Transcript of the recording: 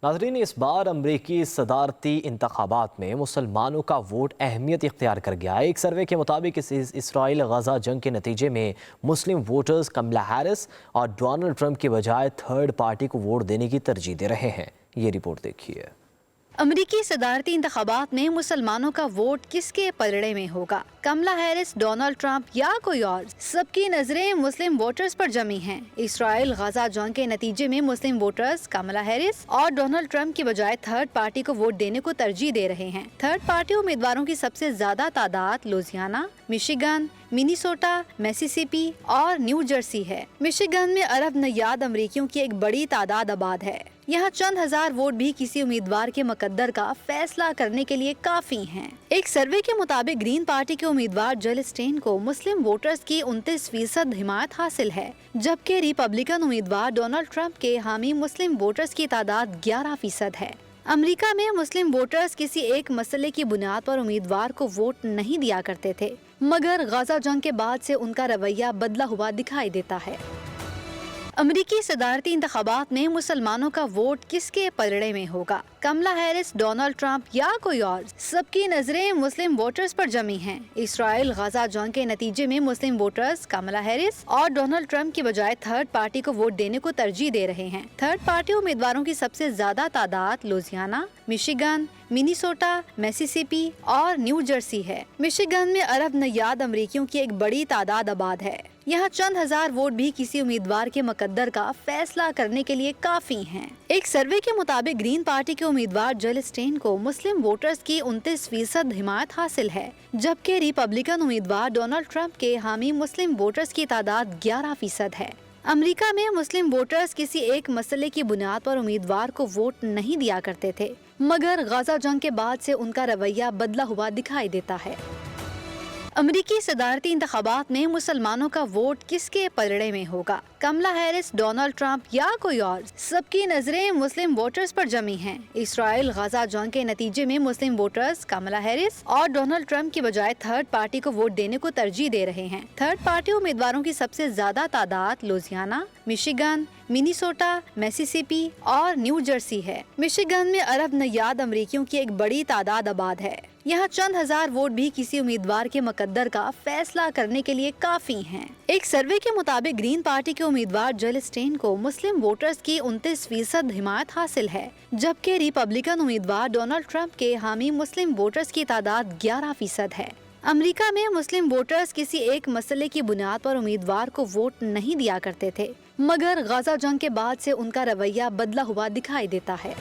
नाज़रीन, इस बार अमरीकी सदारती इंतखाबात में मुसलमानों का वोट अहमियत इख्तियार कर गया है। एक सर्वे के मुताबिक इस इसराइल गजा जंग के नतीजे में मुस्लिम वोटर्स कमला हैरिस और डोनाल्ड ट्रंप के बजाय थर्ड पार्टी को वोट देने की तरजीह दे रहे हैं। ये रिपोर्ट देखिए। अमरीकी सदारती इंतखाबात में मुसलमानों का वोट किसके पलड़े में होगा? कमला हैरिस, डोनाल्ड ट्रंप या कोई और? सबकी नजरें मुस्लिम वोटर्स पर जमी हैं। इसराइल गजा जंग के नतीजे में मुस्लिम वोटर्स कमला हैरिस और डोनाल्ड ट्रंप की बजाय थर्ड पार्टी को वोट देने को तरजीह दे रहे हैं। थर्ड पार्टी उम्मीदवारों की सबसे ज्यादा तादाद लुजियाना, मिशिगन, मिनीसोटा, मिसिसिपी और न्यू जर्सी है। मिशिगन में अरब नयाद अमरीकियों की एक बड़ी तादाद आबाद है। यहाँ चंद हजार वोट भी किसी उम्मीदवार के मुकद्दर का फैसला करने के लिए काफी हैं। एक सर्वे के मुताबिक ग्रीन पार्टी के उम्मीदवार जिल स्टेन को मुस्लिम वोटर्स की 29% हिमायत हासिल है, जबकि रिपब्लिकन उम्मीदवार डोनाल्ड ट्रंप के हामी मुस्लिम वोटर्स की तादाद 11% है। अमेरिका में मुस्लिम वोटर्स किसी एक मसले की बुनियाद पर उम्मीदवार को वोट नहीं दिया करते थे, मगर गजा जंग के बाद से उनका रवैया बदला हुआ दिखाई देता है। अमरीकी सदारती इंतखाबात में मुसलमानों का वोट किसके पलड़े में होगा? कमला हैरिस, डोनाल्ड ट्रंप या कोई और? सबकी नजरें मुस्लिम वोटर्स पर जमी हैं। इसराइल गजा जंग के नतीजे में मुस्लिम वोटर्स कमला हैरिस और डोनाल्ड ट्रंप की बजाय थर्ड पार्टी को वोट देने को तरजीह दे रहे हैं। थर्ड पार्टी उम्मीदवारों की सबसे ज्यादा तादाद लुजियाना, मिशिगन, मिनीसोटा, मिसिसिपी और न्यू जर्सी है। मिशिगन में अरब नयाद अमरीकियों की एक बड़ी तादाद आबाद है। यहाँ चंद हजार वोट भी किसी उम्मीदवार के मुकद्दर का फैसला करने के लिए काफी हैं। एक सर्वे के मुताबिक ग्रीन पार्टी के उम्मीदवार जिल स्टेन को मुस्लिम वोटर्स की 29% हिमायत हासिल है, जबकि रिपब्लिकन उम्मीदवार डोनाल्ड ट्रंप के हामी मुस्लिम वोटर्स की तादाद 11% है। अमेरिका में मुस्लिम वोटर्स किसी एक मसले की बुनियाद पर उम्मीदवार को वोट नहीं दिया करते थे, मगर गजा जंग के बाद से उनका रवैया बदला हुआ दिखाई देता है। अमरीकी सदारती इंतखाबात में मुसलमानों का वोट किसके पलड़े में होगा? कमला हैरिस, डोनाल्ड ट्रंप या कोई और? सबकी नजरें मुस्लिम वोटर्स पर जमी हैं। इसराइल गजा जंग के नतीजे में मुस्लिम वोटर्स कमला हैरिस और डोनाल्ड ट्रंप की बजाय थर्ड पार्टी को वोट देने को तरजीह दे रहे हैं। थर्ड पार्टी उम्मीदवारों की सबसे ज्यादा तादाद लुजियाना, मिशिगन, मिनीसोटा, मिसिसिपी और न्यू जर्सी है। मिशिगन में अरब नयाद अमरीकियों की एक बड़ी तादाद आबाद है। यहाँ चंद हजार वोट भी किसी उम्मीदवार के मुकद्दर का फैसला करने के लिए काफी हैं। एक सर्वे के मुताबिक ग्रीन पार्टी के उम्मीदवार जिल स्टेन को मुस्लिम वोटर्स की 29% हिमायत हासिल है, जबकि रिपब्लिकन उम्मीदवार डोनाल्ड ट्रंप के हामी मुस्लिम वोटर्स की तादाद 11% है। अमेरिका में मुस्लिम वोटर्स किसी एक मसले की बुनियाद पर उम्मीदवार को वोट नहीं दिया करते थे, मगर गजा जंग के बाद से उनका रवैया बदला हुआ दिखाई देता है।